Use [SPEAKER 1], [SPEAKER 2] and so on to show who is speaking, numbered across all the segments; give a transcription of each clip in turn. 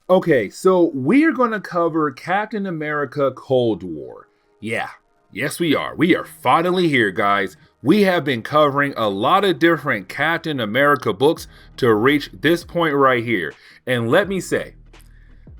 [SPEAKER 1] Okay, so we are going to cover Captain America Cold War. Yeah, yes, we are. We are finally here, guys. We have been covering a lot of different Captain America books to reach this point right here. And let me say,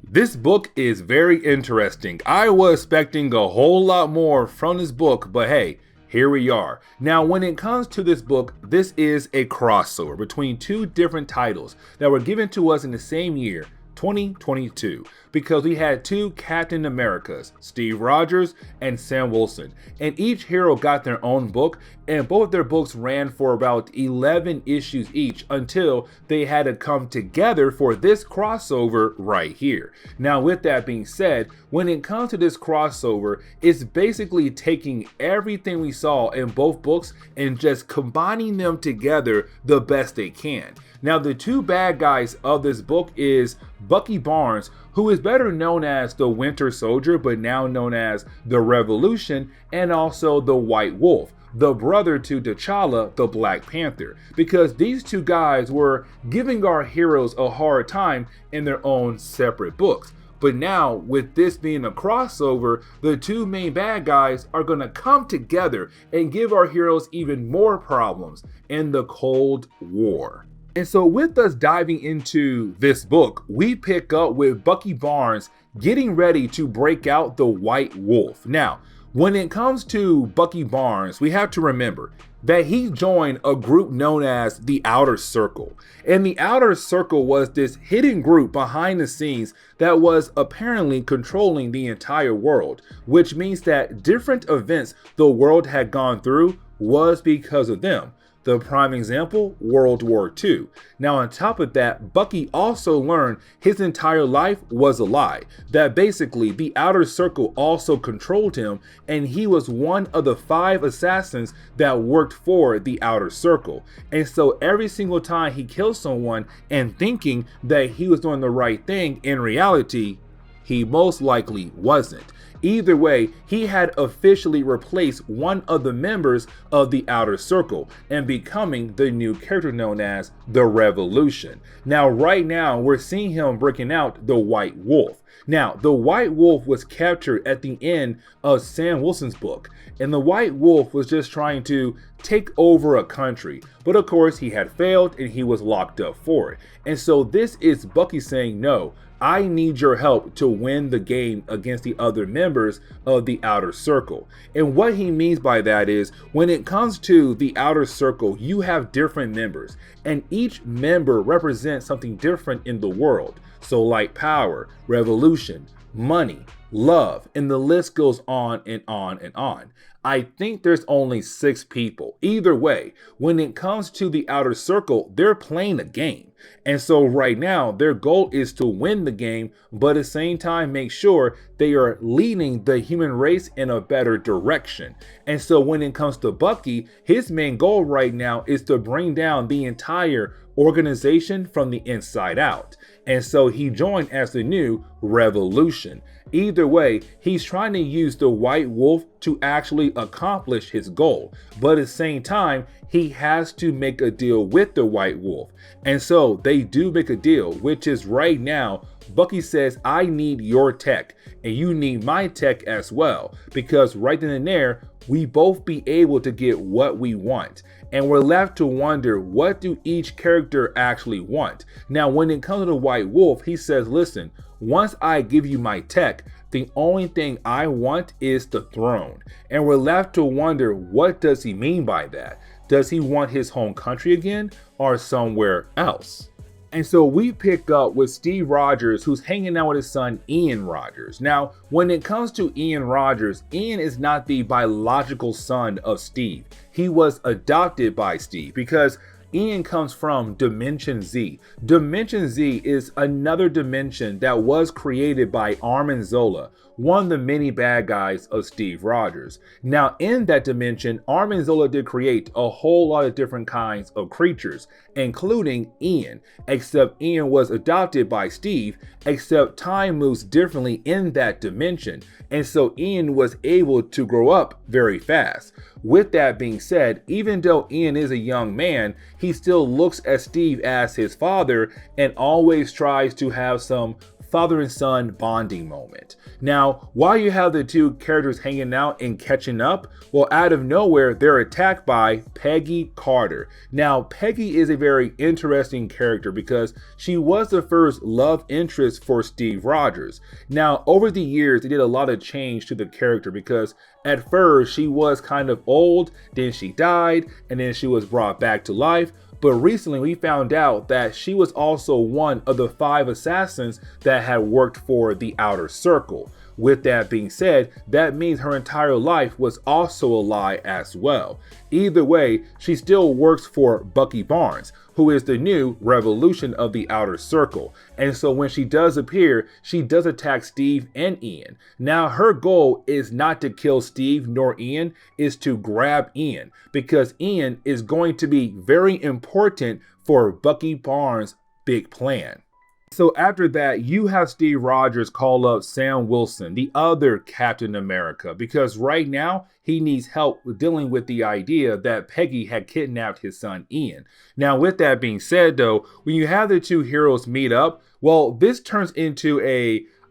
[SPEAKER 1] this book is very interesting. I was expecting a whole lot more from this book, but hey, here we are. Now, when it comes to this book, this is a crossover between two different titles that were given to us in the same year, 2022, because we had two Captain Americas, Steve Rogers and Sam Wilson, and each hero got their own book, and both their books ran for about 11 issues each until they had to come together for this crossover right here. Now, with that being said, when it comes to this crossover, it's basically taking everything we saw in both books and just combining them together the best they can. Now, the two bad guys of this book is Bucky Barnes, who is better known as the Winter Soldier, but now known as the Revolution, and also the White Wolf, the brother to T'Challa, the Black Panther, because these two guys were giving our heroes a hard time in their own separate books. But now, with this being a crossover, the two main bad guys are going to come together and give our heroes even more problems in the Cold War. And so with us diving into this book, we pick up with Bucky Barnes getting ready to break out the White Wolf. Now, when it comes to Bucky Barnes, we have to remember that he joined a group known as the Outer Circle. And the Outer Circle was this hidden group behind the scenes that was apparently controlling the entire world, which means that different events the world had gone through was because of them. The prime example, World War II. Now, on top of that, Bucky also learned his entire life was a lie. That basically the Outer Circle also controlled him, and he was one of the 5 assassins that worked for the Outer Circle. And so every single time he killed someone and thinking that he was doing the right thing, in reality, he most likely wasn't. Either way, he had officially replaced one of the members of the Outer Circle and becoming the new character known as the Revolution. Now, right now, we're seeing him breaking out the White Wolf. Now, the White Wolf was captured at the end of Sam Wilson's book, and the White Wolf was just trying to take over a country. But of course, he had failed and he was locked up for it. And so this is Bucky saying, no, I need your help to win the game against the other members of the Outer Circle. And what he means by that is, when it comes to the Outer Circle, you have different members, and each member represents something different in the world. So like power, revolution, money, love, and the list goes on and on and on. I think there's only 6 people. Either way, when it comes to the Outer Circle, they're playing a game. And so right now, their goal is to win the game, but at the same time, make sure they are leading the human race in a better direction. And so when it comes to Bucky, his main goal right now is to bring down the entire organization from the inside out. And so he joined as the new Revolution. Either way, he's trying to use the White Wolf to actually accomplish his goal. But at the same time, he has to make a deal with the White Wolf. And so they do make a deal, which is right now, Bucky says, I need your tech and you need my tech as well. Because right then and there, we both be able to get what we want. And we're left to wonder, what do each character actually want? Now, when it comes to the White Wolf, he says, listen, once I give you my tech, the only thing I want is the throne. And we're left to wonder, what does he mean by that? Does he want his home country again or somewhere else? And so we pick up with Steve Rogers, who's hanging out with his son, Ian Rogers. Now, when it comes to Ian Rogers, Ian is not the biological son of Steve. He was adopted by Steve because Ian comes from Dimension Z. Dimension Z is another dimension that was created by Armin Zola, one of the many bad guys of Steve Rogers. Now, in that dimension, Armin Zola did create a whole lot of different kinds of creatures, including Ian, except Ian was adopted by Steve, except time moves differently in that dimension. And so Ian was able to grow up very fast. With that being said, even though Ian is a young man, he still looks at Steve as his father and always tries to have some father and son bonding moment. Now, while you have the two characters hanging out and catching up, well, out of nowhere, they're attacked by Peggy Carter. Now, Peggy is a very interesting character because she was the first love interest for Steve Rogers. Now, over the years, they did a lot of change to the character because at first she was kind of old, then she died, and then she was brought back to life. But recently we found out that she was also one of the 5 assassins that had worked for the Outer Circle. With that being said, that means her entire life was also a lie as well. Either way, she still works for Bucky Barnes, who is the new revolution of the Outer Circle. And so when she does appear, she does attack Steve and Ian. Now her goal is not to kill Steve nor Ian, is to grab Ian, because Ian is going to be very important for Bucky Barnes' big plan. So after that, you have Steve Rogers call up Sam Wilson, the other Captain America, because right now he needs help dealing with the idea that Peggy had kidnapped his son Ian. Now with that being said though, when you have the two heroes meet up, well, this turns into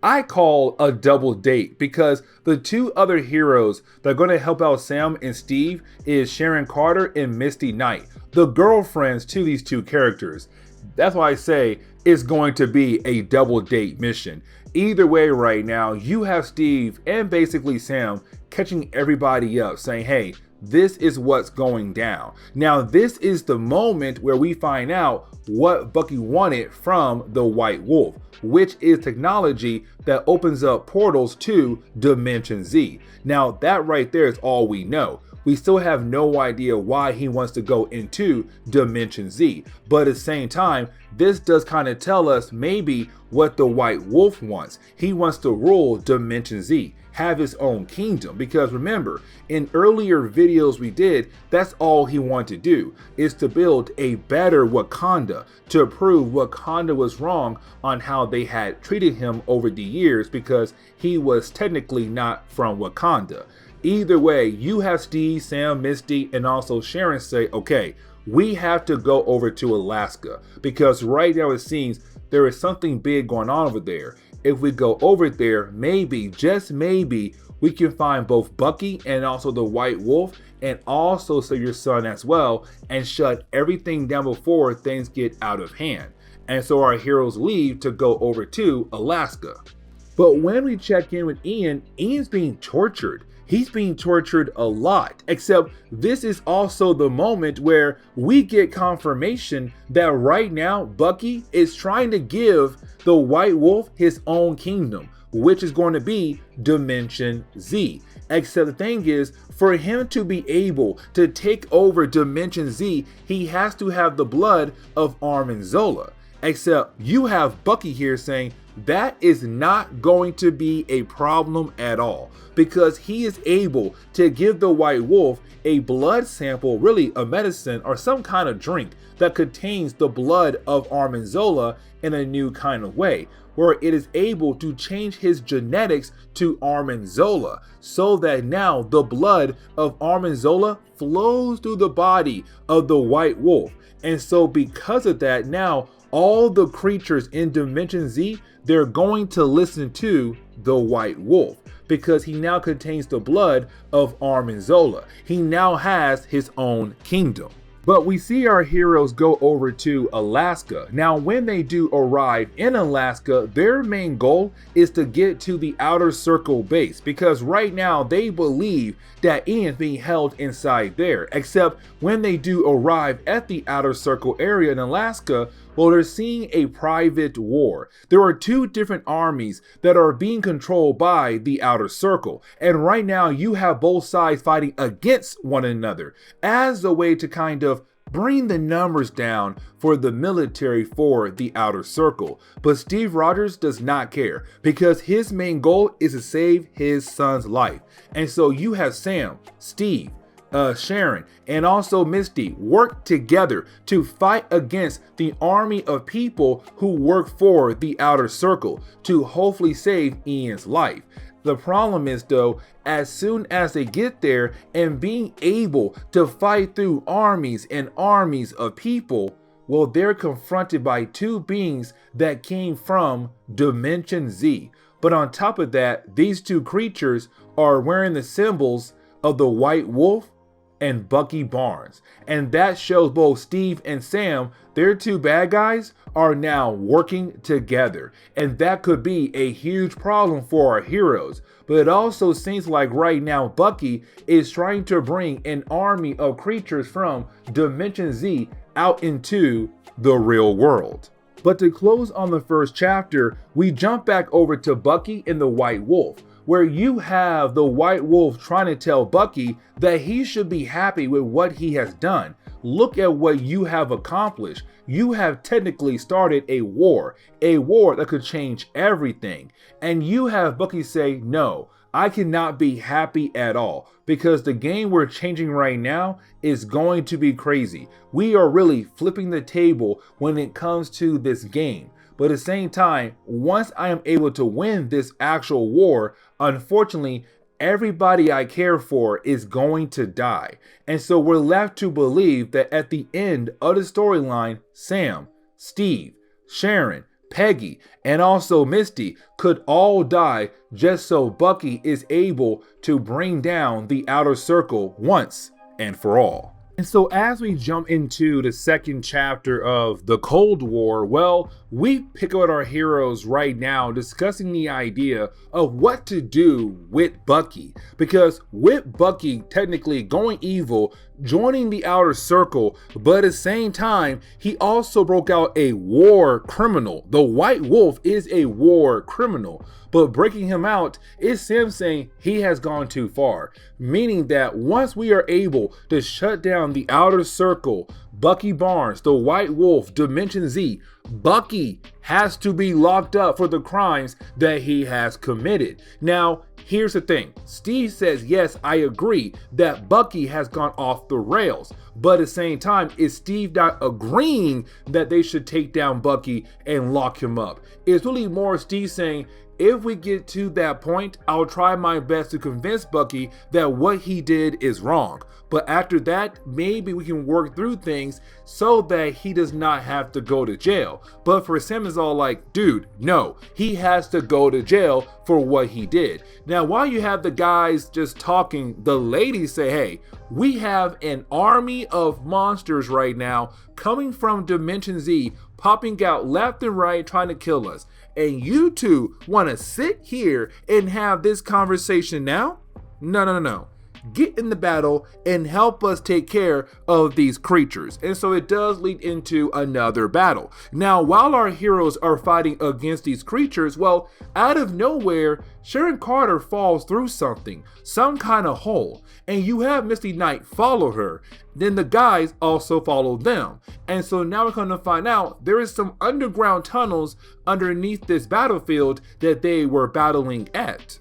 [SPEAKER 1] I call a double date, because the two other heroes that are going to help out Sam and Steve is Sharon Carter and Misty Knight, the girlfriends to these two characters. That's why I say it's going to be a double date mission. Either way right now, you have Steve and basically Sam catching everybody up saying, hey, this is what's going down. Now, this is the moment where we find out what Bucky wanted from the White Wolf, which is technology that opens up portals to Dimension Z. Now, that right there is all we know. We still have no idea why he wants to go into Dimension Z. But at the same time, this does kind of tell us maybe what the White Wolf wants. He wants to rule Dimension Z, have his own kingdom. Because remember, in earlier videos we did, that's all he wanted to do, is to build a better Wakanda, to prove Wakanda was wrong on how they had treated him over the years, because he was technically not from Wakanda. Either way, you have Steve, Sam, Misty, and also Sharon say, okay, we have to go over to Alaska, because right now it seems there is something big going on over there. If we go over there, maybe, just maybe, we can find both Bucky and also the White Wolf, and also save your son as well, and shut everything down before things get out of hand. And so our heroes leave to go over to Alaska. But when we check in with Ian, Ian's being tortured. He's being tortured a lot, except this is also the moment where we get confirmation that right now Bucky is trying to give the White Wolf his own kingdom, which is going to be Dimension Z. Except the thing is, for him to be able to take over Dimension Z, he has to have the blood of Armin Zola. Except you have Bucky here saying that is not going to be a problem at all, because he is able to give the White Wolf a blood sample, really a medicine or some kind of drink that contains the blood of Armin Zola in a new kind of way, where it is able to change his genetics to Armin Zola, so that now the blood of Armin Zola flows through the body of the White Wolf. And so because of that, now all the creatures in Dimension Z, they're going to listen to the White Wolf, because he now contains the blood of Armin Zola. He now has his own kingdom. But we see our heroes go over to Alaska. Now, when they do arrive in Alaska, their main goal is to get to the Outer Circle base, because right now they believe that Ian's being held inside there. Except when they do arrive at the Outer Circle area in Alaska, well, they're seeing a private war. There are two different armies that are being controlled by the Outer Circle. And right now you have both sides fighting against one another as a way to kind of bring the numbers down for the military for the Outer Circle. But Steve Rogers does not care, because his main goal is to save his son's life. And so you have Sam, Steve, Sharon, and also Misty work together to fight against the army of people who work for the Outer Circle to hopefully save Ian's life. The problem is though, as soon as they get there and being able to fight through armies and armies of people, Well, they're confronted by two beings that came from Dimension Z. But on top of that, these two creatures are wearing the symbols of the White Wolf and Bucky Barnes. And that shows both Steve and Sam, their two bad guys, are now working together. And that could be a huge problem for our heroes. But it also seems like right now Bucky is trying to bring an army of creatures from Dimension Z out into the real world. But to close on the first chapter, we jump back over to Bucky and the White Wolf, where you have the White Wolf trying to tell Bucky that he should be happy with what he has done. Look at what you have accomplished. You have technically started a war that could change everything. And you have Bucky say, no, I cannot be happy at all, because the game we're changing right now is going to be crazy. We are really flipping the table when it comes to this game. But at the same time, once I am able to win this actual war, unfortunately, everybody I care for is going to die. And so we're left to believe that at the end of the storyline, Sam, Steve, Sharon, Peggy, and also Misty could all die just so Bucky is able to bring down the outer circle once and for all. And so as we jump into the second chapter of the Cold War, well, we pick out our heroes right now discussing the idea of what to do with Bucky. Because with Bucky technically going evil, joining the outer circle, but at the same time, he also broke out a war criminal. The White Wolf is a war criminal. But breaking him out is Sam saying he has gone too far, meaning that once we are able to shut down the outer circle, Bucky Barnes, the White Wolf, Dimension Z, Bucky has to be locked up for the crimes that he has committed. Now, here's the thing. Steve says, yes, I agree that Bucky has gone off the rails. But at the same time, is Steve not agreeing that they should take down Bucky and lock him up? It's really more Steve saying, if we get to that point, I'll try my best to convince Bucky that what he did is wrong. But after that, maybe we can work through things so that he does not have to go to jail. But for Sam is all like, dude, no, he has to go to jail for what he did. Now, while you have the guys just talking, the ladies say, hey, we have an army of monsters right now coming from Dimension Z, popping out left and right, trying to kill us. And you two want to sit here and have this conversation now? No. Get in the battle and help us take care of these creatures. And so it does lead into another battle. Now, while our heroes are fighting against these creatures, well, out of nowhere, Sharon Carter falls through something, some kind of hole, and you have Misty Knight follow her. Then the guys also follow them. And so now we're going to find out there is some underground tunnels underneath this battlefield that they were battling at.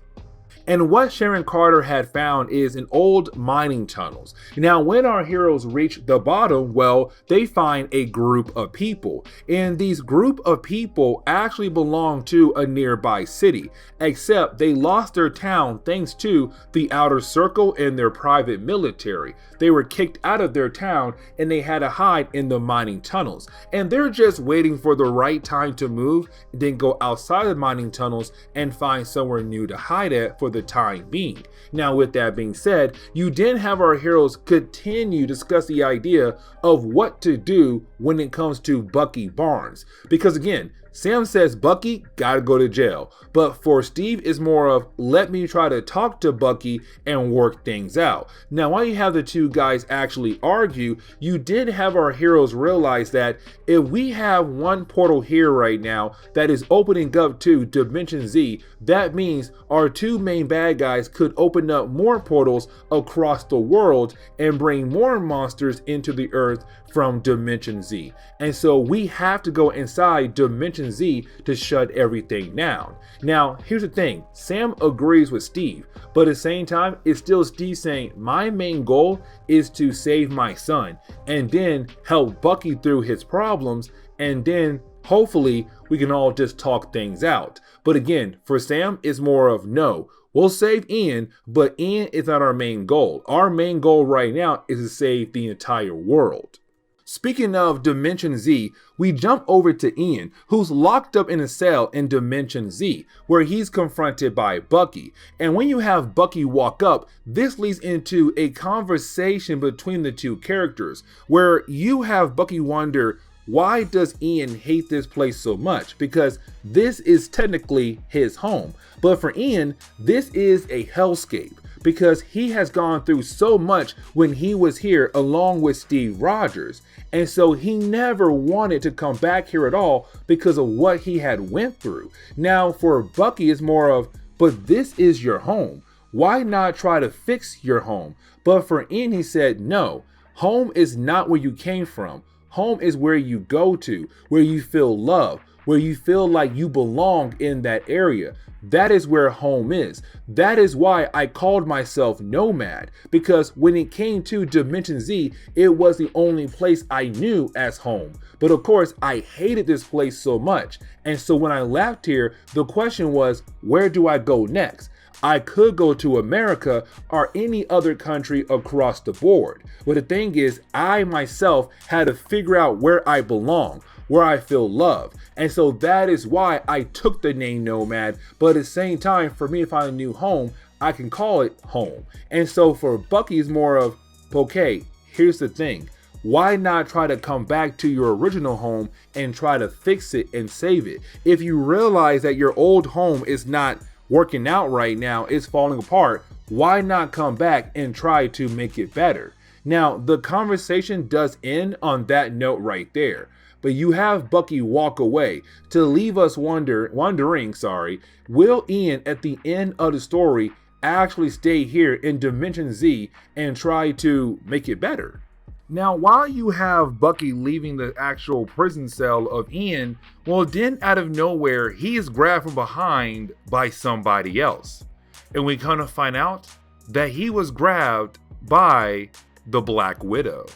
[SPEAKER 1] And what Sharon Carter had found is an old mining tunnels. Now, when our heroes reach the bottom, well, they find a group of people. And these group of people actually belong to a nearby city, except they lost their town thanks to the outer circle and their private military. They were kicked out of their town and they had to hide in the mining tunnels. And they're just waiting for the right time to move, then go outside the mining tunnels and find somewhere new to hide at for the time being. Now, with that being said, you then have our heroes continue to discuss the idea of what to do when it comes to Bucky Barnes. Because again, Sam says Bucky gotta go to jail, but for Steve is more of let me try to talk to Bucky and work things out. Now, while you have the two guys actually argue, you did have our heroes realize that if we have one portal here right now that is opening up to Dimension Z, that means our two main bad guys could open up more portals across the world and bring more monsters into the earth from Dimension Z. And so we have to go inside Dimension Z to shut everything down. Now, here's the thing. Sam agrees with Steve, but at the same time, it's still Steve saying, my main goal is to save my son and then help Bucky through his problems, and then hopefully we can all just talk things out. But again, for Sam, it's more of no. We'll save Ian, but Ian is not our main goal. Our main goal right now is to save the entire world. Speaking of Dimension Z, we jump over to Ian, who's locked up in a cell in Dimension Z, where he's confronted by Bucky. And when you have Bucky walk up, this leads into a conversation between the two characters, where you have Bucky wonder, why does Ian hate this place so much? Because this is technically his home. But for Ian, this is a hellscape, because he has gone through so much when he was here along with Steve Rogers. And so he never wanted to come back here at all because of what he had went through. Now for Bucky, it's more of, but this is your home. Why not try to fix your home? But for Ian, he said, no, home is not where you came from. Home is where you go to, where you feel love, where you feel like you belong in that area. That is where home is. That is why I called myself Nomad, because when it came to Dimension Z, it was the only place I knew as home. But of course, I hated this place so much. And so when I left here, the question was, where do I go next? I could go to America or any other country across the board. But the thing is, I myself had to figure out where I belong, where I feel love. And so that is why I took the name Nomad. But at the same time, for me to find a new home, I can call it home. And so for Bucky, it's more of, okay, here's the thing. Why not try to come back to your original home and try to fix it and save it? If you realize that your old home is not working out right now, it's falling apart, why not come back and try to make it better? Now, the conversation does end on that note right there. But you have Bucky walk away to leave us wondering, will Ian at the end of the story actually stay here in Dimension Z and try to make it better? Now, while you have Bucky leaving the actual prison cell of Ian, well, then out of nowhere, he is grabbed from behind by somebody else. And we kind of find out that he was grabbed by the Black Widow.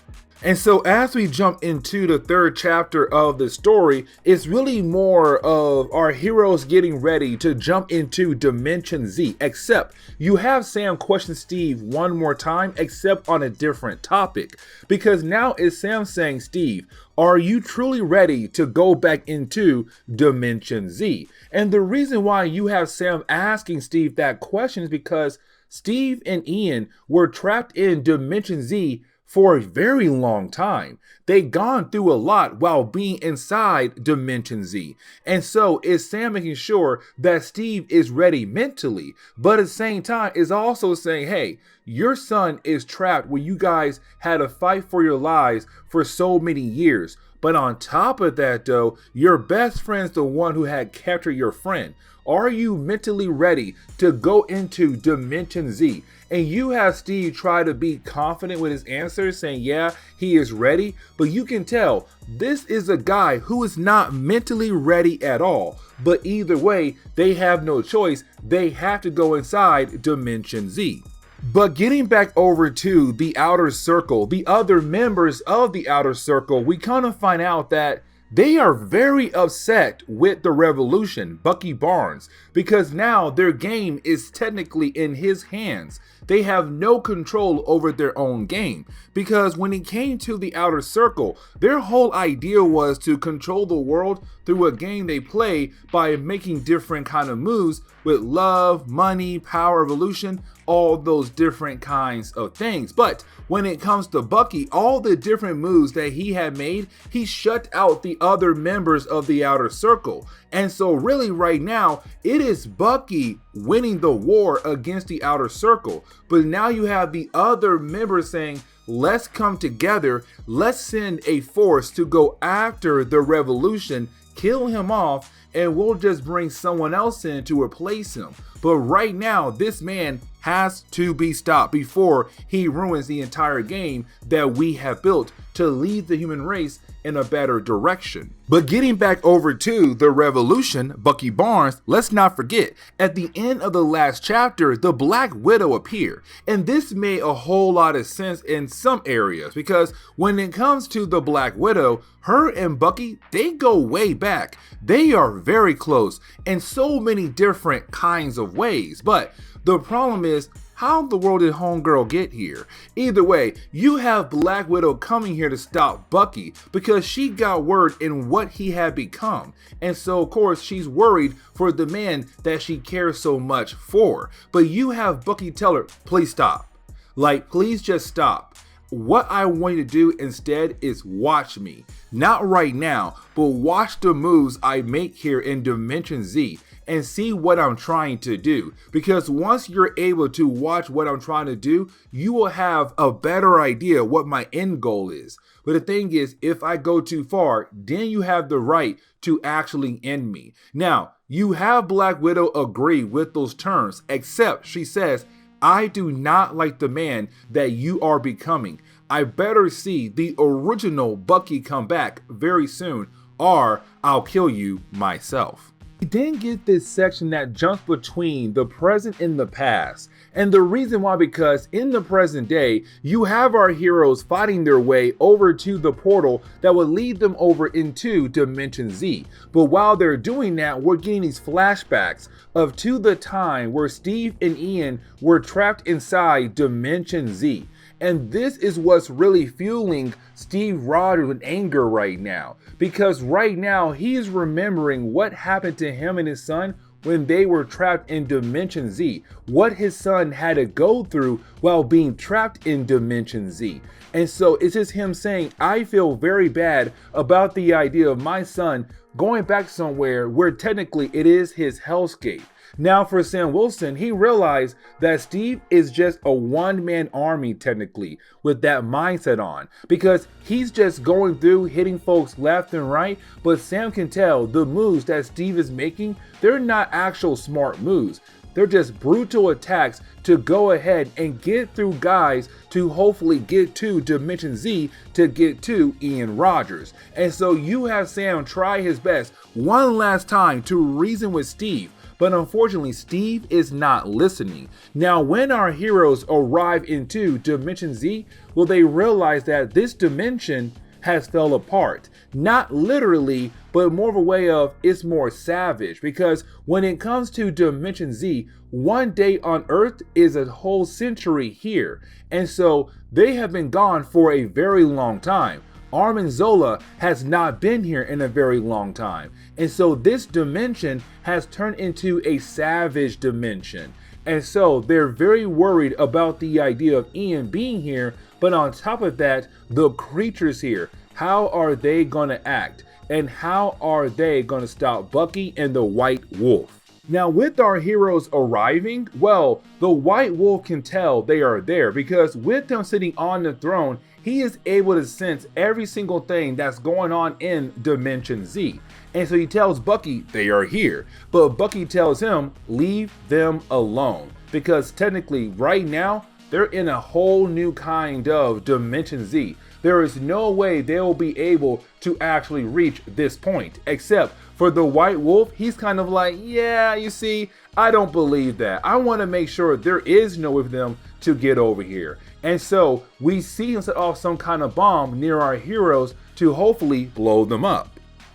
[SPEAKER 1] And so as we jump into the third chapter of the story, it's really more of our heroes getting ready to jump into Dimension Z, except you have Sam question Steve one more time, except on a different topic. Because now it's Sam saying, Steve, are you truly ready to go back into Dimension Z? And the reason why you have Sam asking Steve that question is because Steve and Ian were trapped in Dimension Z for a very long time. They've gone through a lot while being inside Dimension Z. And so is Sam making sure that Steve is ready mentally, but at the same time is also saying, hey, your son is trapped where you guys had to fight for your lives for so many years. But on top of that though, your best friend's the one who had captured your friend. Are you mentally ready to go into Dimension Z? And you have Steve try to be confident with his answers, saying, yeah, he is ready. But you can tell this is a guy who is not mentally ready at all. But either way, they have no choice. They have to go inside Dimension Z. But getting back over to the Outer Circle, the other members of the Outer Circle, we kind of find out that they are very upset with the Revolution, Bucky Barnes, because now their game is technically in his hands. They have no control over their own game, because when it came to the Outer Circle, their whole idea was to control the world through a game they play by making different kind of moves with love, money, power, evolution, all those different kinds of things. But when it comes to Bucky, all the different moves that he had made, he shut out the other members of the Outer Circle. And so really right now, it is Bucky winning the war against the Outer Circle. But now you have the other members saying, let's come together, let's send a force to go after the Revolution, kill him off, and we'll just bring someone else in to replace him. But right now, this man has to be stopped before he ruins the entire game that we have built to lead the human race in a better direction. But getting back over to the Revolution, Bucky Barnes, let's not forget, at the end of the last chapter, the Black Widow appeared. And this made a whole lot of sense in some areas, because when it comes to the Black Widow, her and Bucky, they go way back. They are very close in so many different kinds of ways. But the problem is, How in the world did Homegirl get here? Either way, you have Black Widow coming here to stop Bucky because she got word in what he had become. And so of course she's worried for the man that she cares so much for. But you have Bucky tell her, please stop. Like, please just stop. What I want you to do instead is watch me. Not right now, but watch the moves I make here in Dimension Z and see what I'm trying to do. Because once you're able to watch what I'm trying to do, you will have a better idea what my end goal is. But the thing is, if I go too far, then you have the right to actually end me. Now, you have Black Widow agree with those terms, except she says, I do not like the man that you are becoming. I better see the original Bucky come back very soon, or I'll kill you myself. We then get this section that jumps between the present and the past. And the reason why, because in the present day, you have our heroes fighting their way over to the portal that will lead them over into Dimension Z. But while they're doing that, we're getting these flashbacks of to the time where Steve and Ian were trapped inside Dimension Z. And this is what's really fueling Steve Rogers with anger right now. Because right now he is remembering what happened to him and his son when they were trapped in Dimension Z. What his son had to go through while being trapped in Dimension Z. And so it's just him saying, I feel very bad about the idea of my son going back somewhere where technically it is his hellscape. Now for Sam Wilson, he realized that Steve is just a one-man army technically with that mindset on, because he's just going through hitting folks left and right, but Sam can tell the moves that Steve is making, they're not actual smart moves. They're just brutal attacks to go ahead and get through guys to hopefully get to Dimension Z to get to Ian Rogers. And so you have Sam try his best one last time to reason with Steve. But unfortunately, Steve is not listening. Now, when our heroes arrive into Dimension Z, well, they realize that this dimension has fell apart. Not literally, but more of a way of it's more savage, because when it comes to Dimension Z, one day on Earth is a whole century here. And so they have been gone for a very long time. Armin Zola has not been here in a very long time. And so this dimension has turned into a savage dimension. And so they're very worried about the idea of Ian being here. But on top of that, the creatures here, how are they going to act? And how are they going to stop Bucky and the White Wolf? Now, with our heroes arriving, well, the White Wolf can tell they are there, because with them sitting on the throne, he is able to sense every single thing that's going on in Dimension Z. And so he tells Bucky they are here, but Bucky tells him leave them alone, because technically right now they're in a whole new kind of Dimension Z. There is no way they'll be able to actually reach this point, except for the White Wolf. He's kind of like, yeah, you see, I don't believe that. I want to make sure there is no way for them to get over here. And so we see him set off some kind of bomb near our heroes to hopefully blow them up.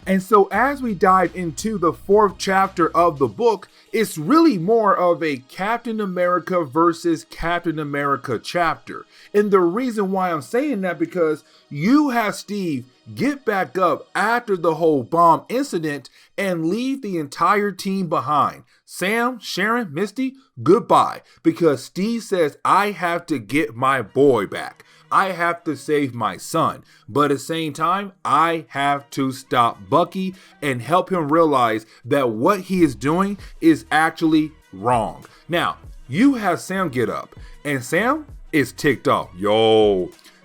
[SPEAKER 1] And so as we dive into the 4th chapter of the book, it's really more of a Captain America versus Captain America chapter. And the reason why I'm saying that, because you have Steve get back up after the whole bomb incident and leave the entire team behind. Sam, Sharon, Misty, goodbye, because Steve says, I have to get my boy back. I have to save my son. But at the same time, I have to stop Bucky and help him realize that what he is doing is actually wrong. Now, you have Sam get up, and Sam is ticked off.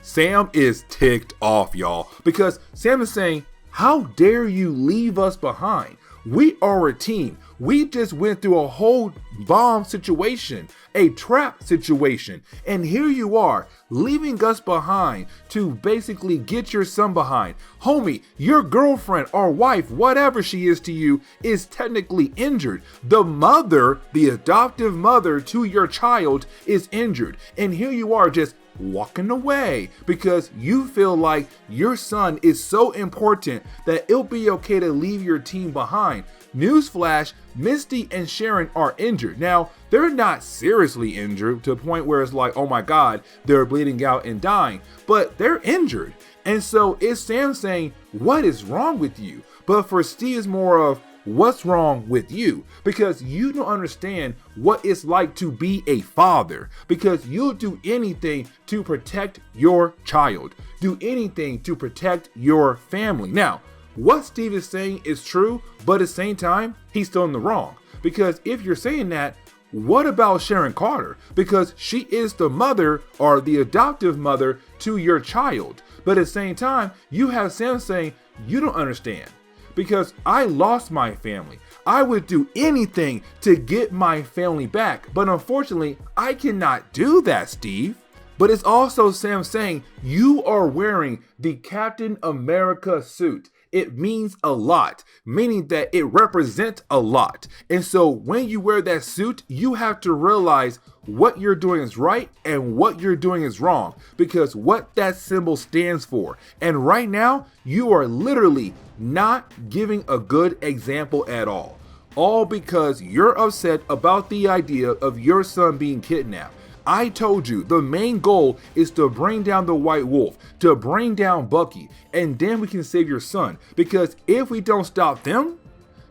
[SPEAKER 1] Sam is ticked off, y'all, because Sam is saying, how dare you leave us behind? We are a team. We just went through a whole bomb situation, a trap situation, and here you are leaving us behind to basically get your son behind. Homie, your girlfriend or wife, whatever she is to you, is technically injured. The mother, the adoptive mother to your child, is injured, and here you are just walking away because you feel like your son is so important that it'll be okay to leave your team behind. Newsflash, Misty and Sharon are injured. Now, they're not seriously injured to the point where it's like, oh my God, they're bleeding out and dying, but they're injured. And so it's Sam saying, what is wrong with you? But for Steve, it's more of, what's wrong with you? Because you don't understand what it's like to be a father, because you'll do anything to protect your child, do anything to protect your family. Now, what Steve is saying is true, but at the same time, he's still in the wrong. Because if you're saying that, what about Sharon Carter? Because she is the mother or the adoptive mother to your child. But at the same time, you have Sam saying, you don't understand. Because I lost my family. I would do anything to get my family back. But unfortunately, I cannot do that, Steve. But it's also Sam saying, you are wearing the Captain America suit. It means a lot, meaning that it represents a lot. And so when you wear that suit, you have to realize what you're doing is right and what you're doing is wrong, because what that symbol stands for. And right now, you are literally not giving a good example at all because you're upset about the idea of your son being kidnapped. I told you the main goal is to bring down the White Wolf, to bring down Bucky, and then we can save your son. Because if we don't stop them,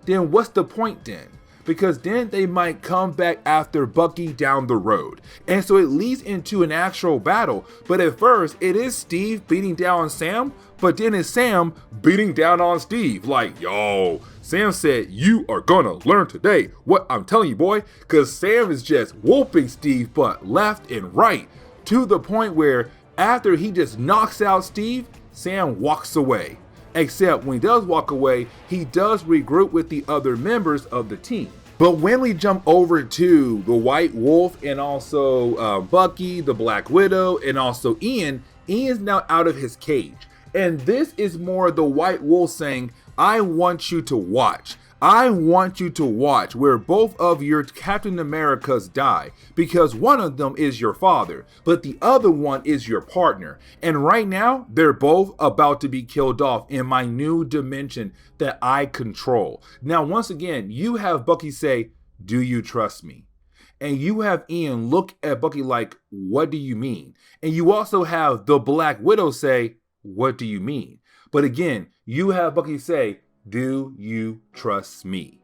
[SPEAKER 1] then what's the point then? Because then they might come back after Bucky down the road. And so it leads into an actual battle. But at first, it is Steve beating down on Sam, but then it's Sam beating down on Steve. Like, yo, Sam said, you are gonna learn today what I'm telling you, boy. Because Sam is just whooping Steve butt left and right, to the point where after he just knocks out Steve, Sam walks away. Except when he does walk away, he does regroup with the other members of the team. But when we jump over to the White Wolf and also Bucky, the Black Widow, and also Ian is now out of his cage. And this is more the White Wolf saying, I want you to watch. I want you to watch where both of your Captain Americas die, because one of them is your father, but the other one is your partner. And right now, they're both about to be killed off in my new dimension that I control. Now, once again, you have Bucky say, do you trust me? And you have Ian look at Bucky like, what do you mean? And you also have the Black Widow say, what do you mean? But again, you have Bucky say, do you trust me?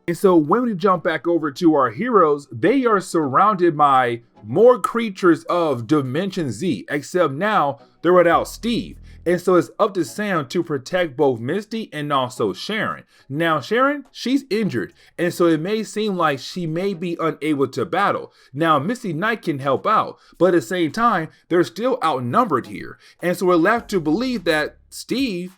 [SPEAKER 1] And so when we jump back over to our heroes, they are surrounded by more creatures of Dimension Z, except now they're without Steve. And so it's up to Sam to protect both Misty and also Sharon. Now Sharon, she's injured, and so it may seem like she may be unable to battle. Now Misty Knight can help out, but at the same time, they're still outnumbered here. And so we're left to believe that Sam,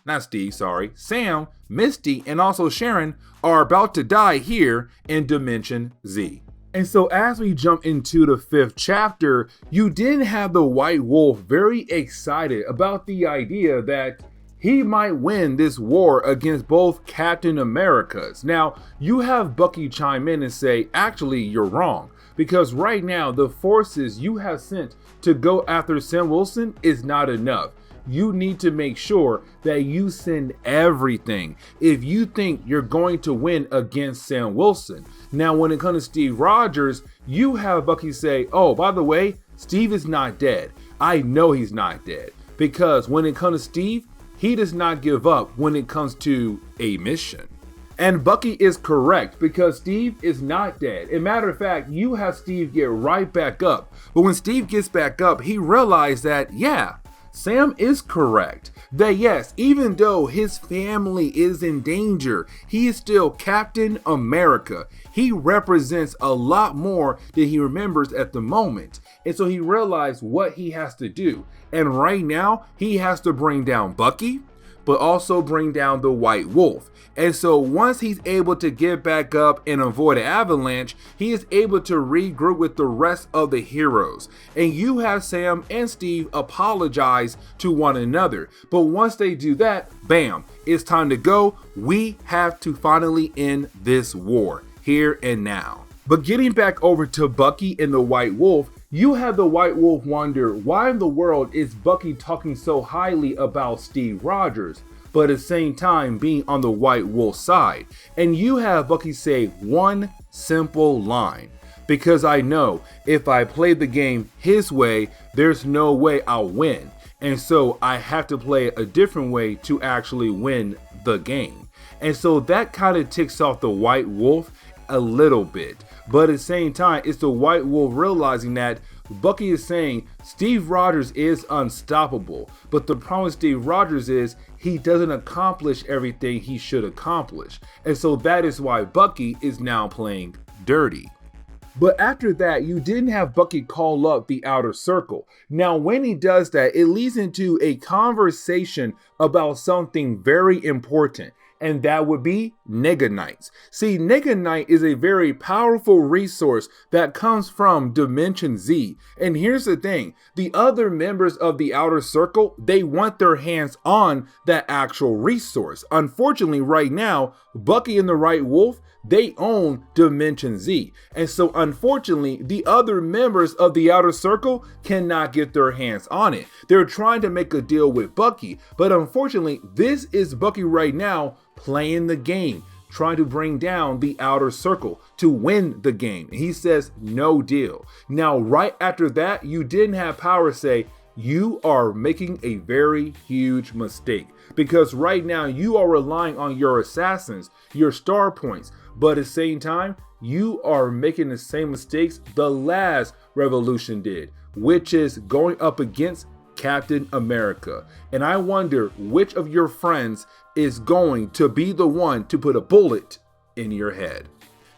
[SPEAKER 1] Misty, and also Sharon are about to die here in Dimension Z. And so as we jump into the 5th chapter, you did have the White Wolf very excited about the idea that he might win this war against both Captain Americas. Now, you have Bucky chime in and say, actually, you're wrong. Because right now, the forces you have sent to go after Sam Wilson is not enough. You need to make sure that you send everything if you think you're going to win against Sam Wilson. Now, when it comes to Steve Rogers, you have Bucky say, oh, by the way, Steve is not dead. I know he's not dead. Because when it comes to Steve, he does not give up when it comes to a mission. And Bucky is correct, because Steve is not dead. As a matter of fact, you have Steve get right back up. But when Steve gets back up, he realized that, yeah, Sam is correct. That yes, even though his family is in danger, he is still Captain America. He represents a lot more than he remembers at the moment. And so he realized what he has to do. And right now, he has to bring down Bucky, but also bring down the White Wolf. And so once he's able to get back up and avoid an avalanche, he is able to regroup with the rest of the heroes. And you have Sam and Steve apologize to one another. But once they do that, bam, it's time to go. We have to finally end this war here and now. But getting back over to Bucky and the White Wolf, you have the White Wolf wonder, why in the world is Bucky talking so highly about Steve Rogers? but at the same time being on the White Wolf side. And you have Bucky say one simple line, because I know if I play the game his way, there's no way I'll win. And so I have to play a different way to actually win the game. And so that kind of ticks off the White Wolf a little bit. But at the same time, it's the White Wolf realizing that Bucky is saying Steve Rogers is unstoppable. But the problem with Steve Rogers is he doesn't accomplish everything he should accomplish. And so that is why Bucky is now playing dirty. But after that, you didn't have Bucky call up the Outer Circle. Now, when he does that, it leads into a conversation about something very important, and that would be Nega Knights. See, Nega Knight is a very powerful resource that comes from Dimension Z. And here's the thing, the other members of the Outer Circle, they want their hands on that actual resource. Unfortunately, right now, Bucky and the White Wolf, they own Dimension Z. And so unfortunately, the other members of the Outer Circle cannot get their hands on it. They're trying to make a deal with Bucky, but unfortunately, this is Bucky right now playing the game, trying to bring down the Outer Circle to win the game. And he says, no deal. Now, right after that, you didn't have Power say, you are making a very huge mistake, because right now you are relying on your assassins, your star points, but at the same time, you are making the same mistakes the last revolution did, which is going up against Captain America. And I wonder which of your friends is going to be the one to put a bullet in your head.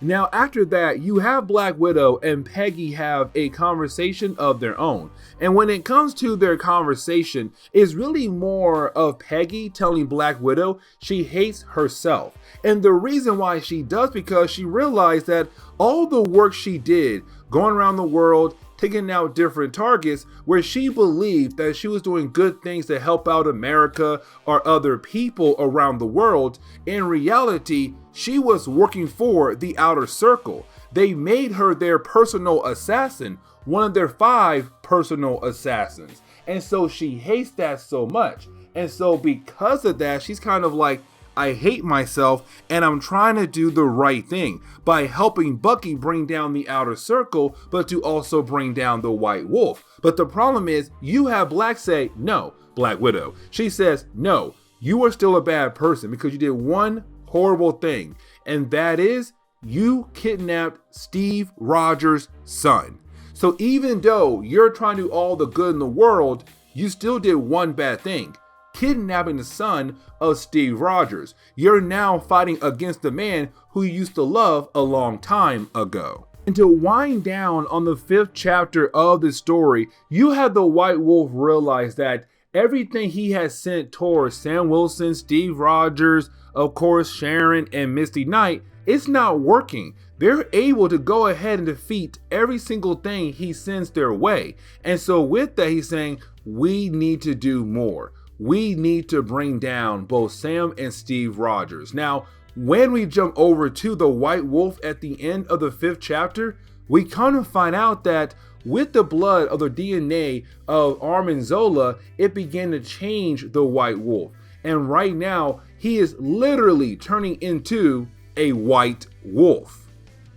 [SPEAKER 1] Now, after that, you have Black Widow and Peggy have a conversation of their own. And when it comes to their conversation, it's really more of Peggy telling Black Widow she hates herself. And the reason why she does, because she realized that all the work she did going around the world, taking out different targets, where she believed that she was doing good things to help out America or other people around the world, in reality, she was working for the Outer Circle. They made her their personal assassin, one of their 5 personal assassins. And so she hates that so much. And so because of that, she's kind of like, I hate myself, and I'm trying to do the right thing by helping Bucky bring down the Outer Circle, but to also bring down the White Wolf. But the problem is, you have Black say, no, Black Widow. She says, no, you are still a bad person because you did one horrible thing, and that is you kidnapped Steve Rogers' son. So even though you're trying to do all the good in the world, you still did one bad thing. Kidnapping the son of Steve Rogers. You're now fighting against the man who you used to love a long time ago. And to wind down on the 5th chapter of the story, you have the White Wolf realize that everything he has sent towards Sam Wilson, Steve Rogers, of course Sharon and Misty Knight, it's not working. They're able to go ahead and defeat every single thing he sends their way. And so with that, he's saying, we need to do more. We need to bring down both Sam and Steve Rogers. Now, when we jump over to the White Wolf at the end of the 5th chapter, we kind of find out that with the blood of the DNA of Armin Zola, it began to change the White Wolf. And right now, he is literally turning into a white wolf.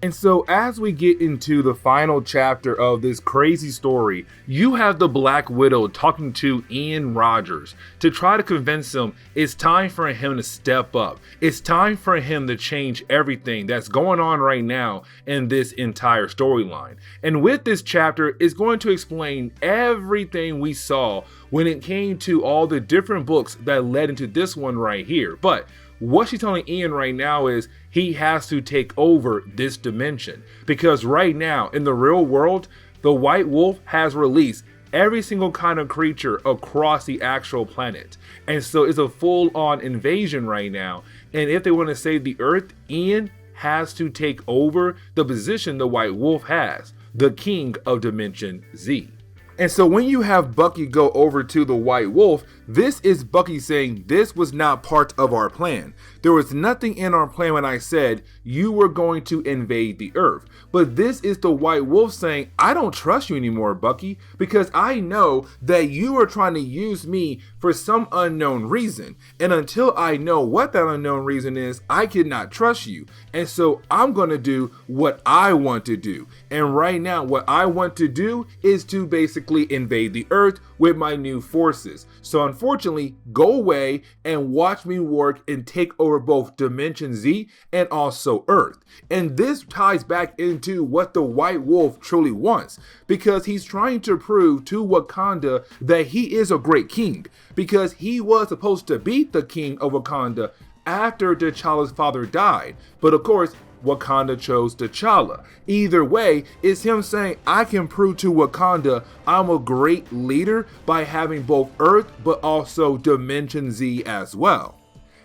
[SPEAKER 1] And so as we get into the final chapter of this crazy story, you have the Black Widow talking to Ian Rogers to try to convince him it's time for him to step up. It's time for him to change everything that's going on right now in this entire storyline. And with this chapter, it's going to explain everything we saw when it came to all the different books that led into this one right here. But what she's telling Ian right now is he has to take over this dimension, because right now in the real world, the White Wolf has released every single kind of creature across the actual planet. And so it's a full-on invasion right now. And if they want to save the Earth, Ian has to take over the position the White Wolf has, the King of Dimension Z. And so when you have Bucky go over to the White Wolf, this is Bucky saying this was not part of our plan. There was nothing in our plan when I said you were going to invade the Earth. But this is the White Wolf saying, I don't trust you anymore, Bucky, because I know that you are trying to use me for some unknown reason. And until I know what that unknown reason is, I cannot trust you. And so I'm going to do what I want to do. And right now, what I want to do is to basically invade the Earth with my new forces. So unfortunately, go away and watch me work and take over both Dimension Z and also Earth. And this ties back into what the White Wolf truly wants, because he's trying to prove to Wakanda that he is a great king, because he was supposed to beat the king of Wakanda after T'Challa's father died. But of course, Wakanda chose T'Challa. Either way, it's him saying, I can prove to Wakanda I'm a great leader by having both Earth but also Dimension Z as well.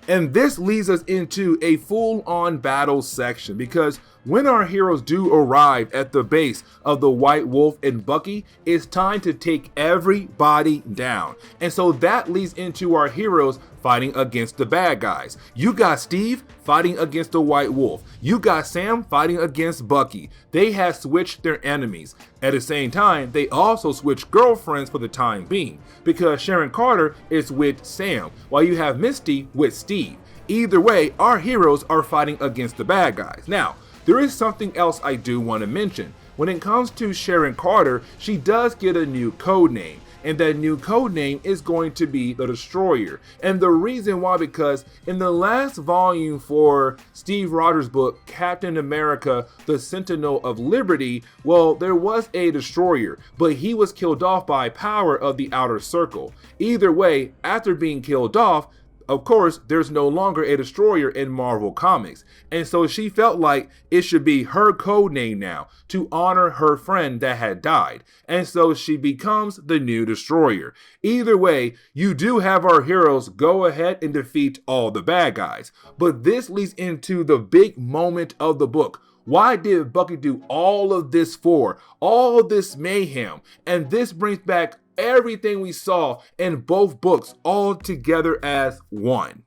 [SPEAKER 1] And this leads us into a full-on battle section, because when our heroes do arrive at the base of the White Wolf and Bucky, it's time to take everybody down. And so that leads into our heroes fighting against the bad guys. You got Steve fighting against the White Wolf. You got Sam fighting against Bucky. They have switched their enemies. At the same time, they also switched girlfriends for the time being, because Sharon Carter is with Sam, while you have Misty with Steve. Either way, our heroes are fighting against the bad guys. Now, there is something else I do want to mention. When it comes to Sharon Carter, she does get a new code name. And that new code name is going to be the Destroyer. And the reason why, because in the last volume for Steve Rogers' book, Captain America, the Sentinel of Liberty, well, there was a Destroyer, but he was killed off by power of the Outer Circle. Either way, after being killed off, of course, there's no longer a Destroyer in Marvel Comics. And so she felt like it should be her code name now to honor her friend that had died. And so she becomes the new Destroyer. Either way, you do have our heroes go ahead and defeat all the bad guys. But this leads into the big moment of the book. Why did Bucky do all of this for? All of this mayhem. And this brings back everything we saw in both books all together as one.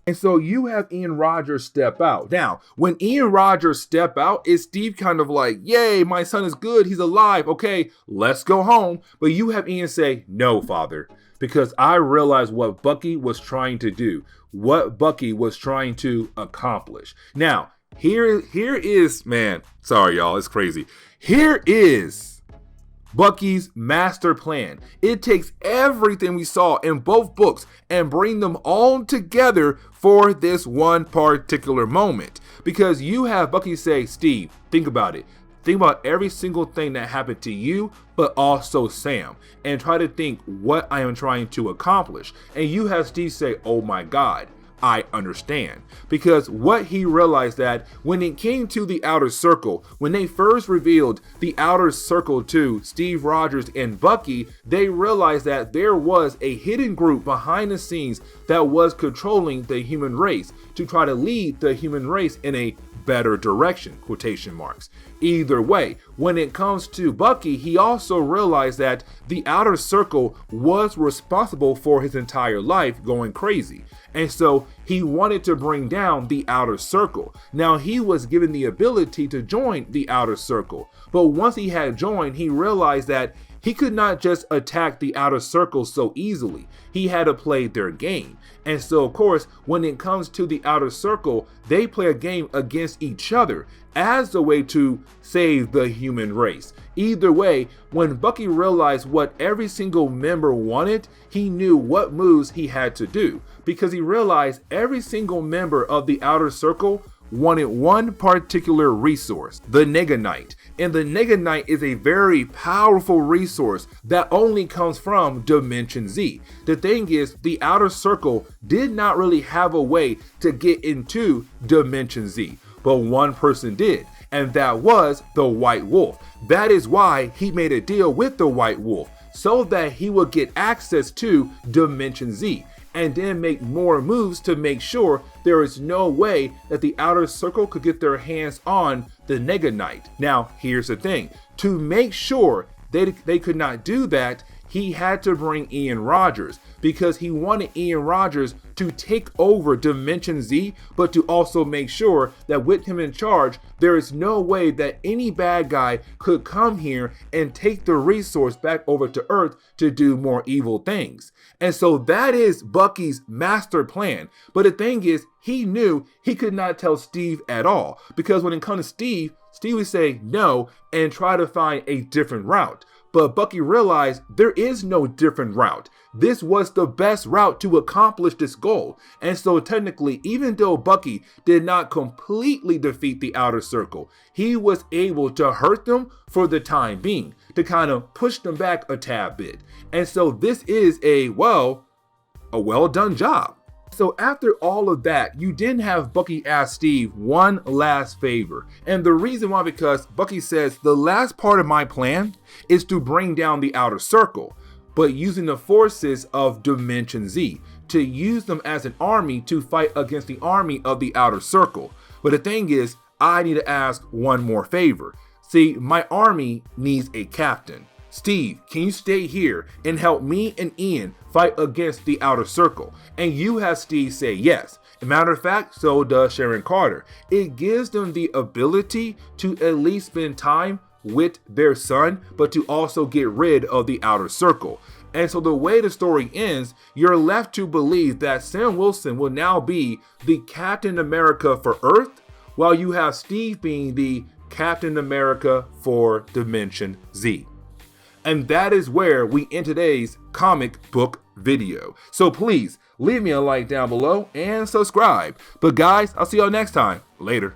[SPEAKER 1] And so you have Ian Rogers step out. Now, when Ian Rogers step out, is Steve kind of like, yay, my son is good, he's alive, okay, let's go home. But you have Ian say, no, father, because I realized what Bucky was trying to do, what Bucky was trying to accomplish. Now, here is, man, sorry y'all, it's crazy. Here is Bucky's master plan. It takes everything we saw in both books and bring them all together for this one particular moment. Because you have Bucky say, Steve, think about it. Think about every single thing that happened to you, but also Sam, and try to think what I am trying to accomplish. And you have Steve say, oh my God, I understand. Because what he realized that when it came to the Outer Circle, when they first revealed the Outer Circle to Steve Rogers and Bucky, they realized that there was a hidden group behind the scenes that was controlling the human race to try to lead the human race in a better direction, quotation marks. Either way, when it comes to Bucky, he also realized that the Outer Circle was responsible for his entire life going crazy. And so he wanted to bring down the Outer Circle. Now he was given the ability to join the Outer Circle, but once he had joined, he realized that he could not just attack the Outer Circle so easily. He had to play their game. And so, of course, when it comes to the Outer Circle, they play a game against each other as a way to save the human race. Either way, when Bucky realized what every single member wanted, he knew what moves he had to do, because he realized every single member of the Outer Circle wanted one particular resource, the Neganite. And the Neganite is a very powerful resource that only comes from Dimension Z. The thing is, the Outer Circle did not really have a way to get into Dimension Z, but one person did, and that was the White Wolf. That is why he made a deal with the White Wolf, so that he would get access to Dimension Z, and then make more moves to make sure there is no way that the Outer Circle could get their hands on the Neganite. Now, here's the thing. To make sure they could not do that, he had to bring Ian Rogers because he wanted Ian Rogers to take over Dimension Z, but to also make sure that with him in charge, there is no way that any bad guy could come here and take the resource back over to Earth to do more evil things. And so that is Bucky's master plan. But the thing is, he knew he could not tell Steve at all, because when it comes to Steve would say no and try to find a different route. But Bucky realized there is no different route. This was the best route to accomplish this goal. And so technically, even though Bucky did not completely defeat the Outer Circle, he was able to hurt them for the time being, to kind of push them back a tad bit. And so this is a well done job. So after all of that, you then have Bucky ask Steve one last favor. And the reason why, because Bucky says the last part of my plan is to bring down the Outer Circle, but using the forces of Dimension Z, to use them as an army to fight against the army of the Outer Circle. But the thing is, I need to ask one more favor. See, my army needs a captain. Steve, can you stay here and help me and Ian fight against the Outer Circle? And you have Steve say yes. As a matter of fact, so does Sharon Carter. It gives them the ability to at least spend time with their son, but to also get rid of the Outer Circle. And so the way the story ends, you're left to believe that Sam Wilson will now be the Captain America for Earth, while you have Steve being the Captain America for Dimension Z. And that is where we end today's comic book video. So please leave me a like down below and subscribe. But guys, I'll see y'all next time. Later.